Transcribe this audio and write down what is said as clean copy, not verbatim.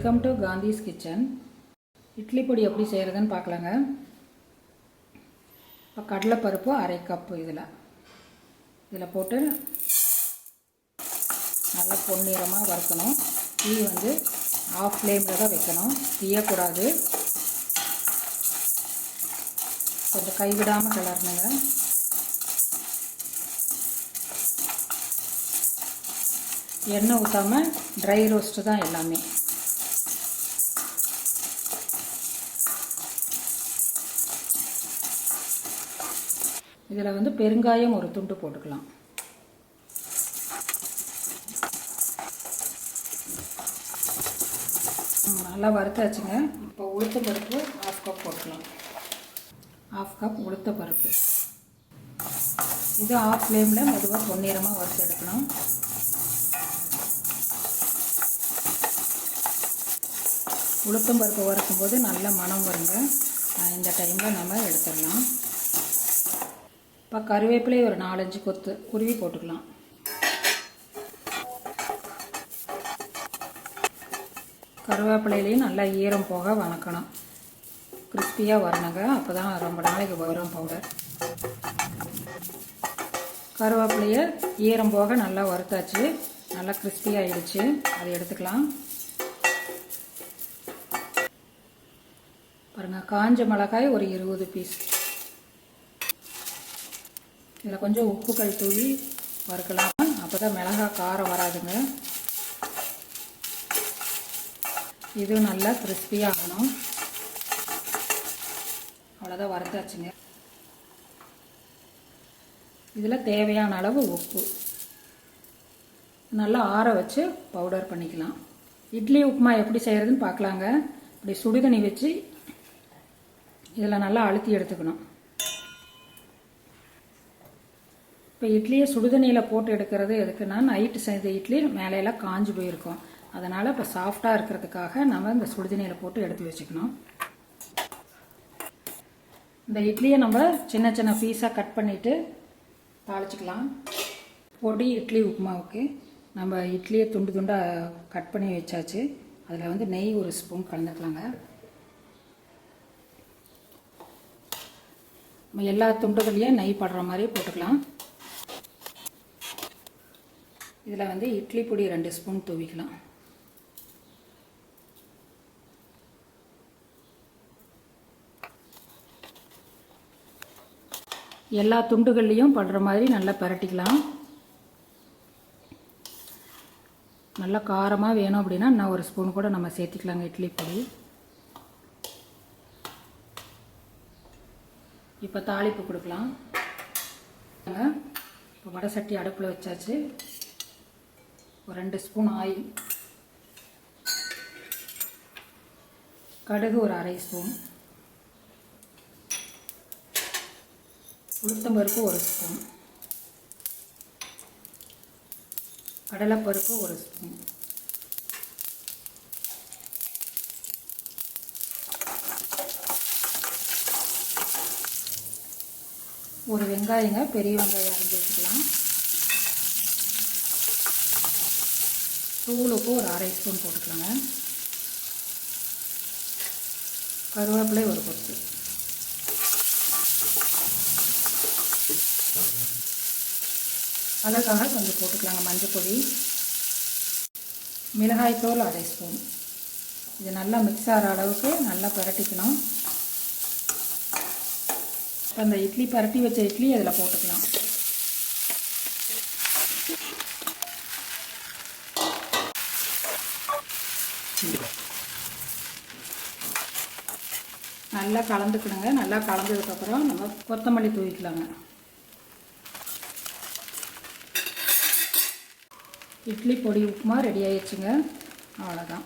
Welcome to Gandhi's kitchen. Idli பொடி எப்படி செய்கிறதுன்னு பார்க்கலாங்க. இப்போ கடலைப்பருப்பு 1/2 கப்பு இதில் போட்டு நல்லா பொன்னிறமாக வறுக்கணும். டீ வந்து ஆஃப் ஃப்ளேமில் தான் வைக்கணும், தீயக்கூடாது. கொஞ்சம் கைவிடாமல் கிளறணுங்க. எண்ணெய் ஊற்றாமல் ட்ரை ரோஸ்ட்டு தான் எல்லாமே. இதில் வந்து பெருங்காயம் ஒரு துண்டு போட்டுக்கலாம். நல்லா வறுத்தாச்சுங்க. இப்போ உளுத்த பருப்பு 1/2 கப் போட்டுக்கலாம். 1/2 கப் உளுத்த பருப்பு. இது ஆஃப் ஃப்ளேமில் மெதுவாக பொன்னிறமாக வறுத்து எடுக்கணும். உளுத்தம் பருப்பு வறுக்கும்போது நல்ல மணம் வருங்க. இந்த டைமில் நம்ம எடுத்துடலாம். இப்போ கருவேப்பிலை ஒரு 4-5 கொத்து குருவி போட்டுக்கலாம். கருவேப்பிலையிலையும் நல்லா ஈரம் போக வணக்கணும். கிறிஸ்பியாக வரணுங்க, அப்போ தான் ரொம்ப நாளைக்கு வரும் பவுடர். கருவேப்பிலையை ஈரம் போக நல்லா வறுத்தாச்சு, நல்லா கிறிஸ்பியாகிடுச்சு. அதை எடுத்துக்கலாம். பாருங்கள், காஞ்ச மிளகாய் ஒரு 20 பீஸ். இதில் கொஞ்சம் உப்புக்கள் தூவி வறுக்கலாம், அப்போ தான் மிளகாய் காரம் வராதுங்க. இது நல்லா கிறிஸ்பியாக ஆகணும். அவ்வளோதான், வறுத்தாச்சுங்க. இதில் தேவையான அளவு உப்பு நல்லா ஆற வச்சு பவுடர் பண்ணிக்கலாம். இட்லி உப்புமா எப்படி செய்கிறதுன்னு பார்க்கலாங்க. இப்படி சுடுதண்ணி வச்சு இதில் நல்லா அழுத்தி எடுத்துக்கணும். இப்போ இட்லியை சுடுதண்ணியில் போட்டு எடுக்கிறது எதுக்குன்னா, நைட்டு செய்த இட்லி மேலையெல்லாம் காஞ்சு போயிருக்கும். அதனால் இப்போ சாஃப்டாக இருக்கிறதுக்காக நம்ம இந்த சுடுதண்ணியில் போட்டு எடுத்து வச்சுக்கணும். இந்த இட்லியை நம்ம சின்ன சின்ன பீஸாக கட் பண்ணிவிட்டு தாளிச்சிக்கலாம். பொடி இட்லி உப்புமாவுக்கு நம்ம இட்லியை துண்டு துண்டாக கட் பண்ணி வச்சாச்சு. அதில் வந்து நெய் ஒரு ஸ்பூன் கலந்துக்கலாங்க. நம்ம எல்லா துண்டுகளையும் நெய் படுற மாதிரி போட்டுக்கலாம். இதில் வந்து இட்லி பொடி 2 ஸ்பூன் தூவிக்கலாம். எல்லா துண்டுகள்லையும் படுற மாதிரி நல்லா பரட்டிக்கலாம். நல்லா காரமாக வேணும் அப்படின்னா இன்னும் ஒரு ஸ்பூன் கூட நம்ம சேர்த்திக்கலாங்க இட்லி பொடி. இப்போ தாளிப்பு கொடுக்கலாம். இப்போ வடை சட்டி அடுப்பில் வச்சாச்சு. ஒரு 2 ஸ்பூன் ஆயில், கடுகு ஒரு 1/2 ஸ்பூன், உளுத்தம்பருப்பு 1 ஸ்பூன், கடலைப்பருப்பு 1 ஸ்பூன், ஒரு வெங்காயங்க, பெரிய வெங்காயம் அரைஞ்சி வச்சுக்கலாம். தூள் உப்பு ஒரு 1/2 ஸ்பூன் போட்டுக்கலாங்க. கருவேப்பிலை ஒரு கொத்து, அதுக்காக கொஞ்சம் போட்டுக்கலாங்க. மஞ்சள் பொடி, மிளகாய்த்தூள் 1/2 ஸ்பூன். இது நல்லா மிக்ஸ் ஆகிற அளவுக்கு நல்லா பரட்டிக்கணும். இப்போ அந்த இட்லி பரட்டி வச்ச இட்லி அதில் போட்டுக்கலாம். நல்லா கலந்துக்கணுங்க. நல்லா கலந்ததுக்கப்புறம் நம்ம கொத்தமல்லி தூவிக்கலாங்க. இட்லி பொடி உப்புமா ரெடி ஆயிடுச்சுங்க. அவ்வளோதான்.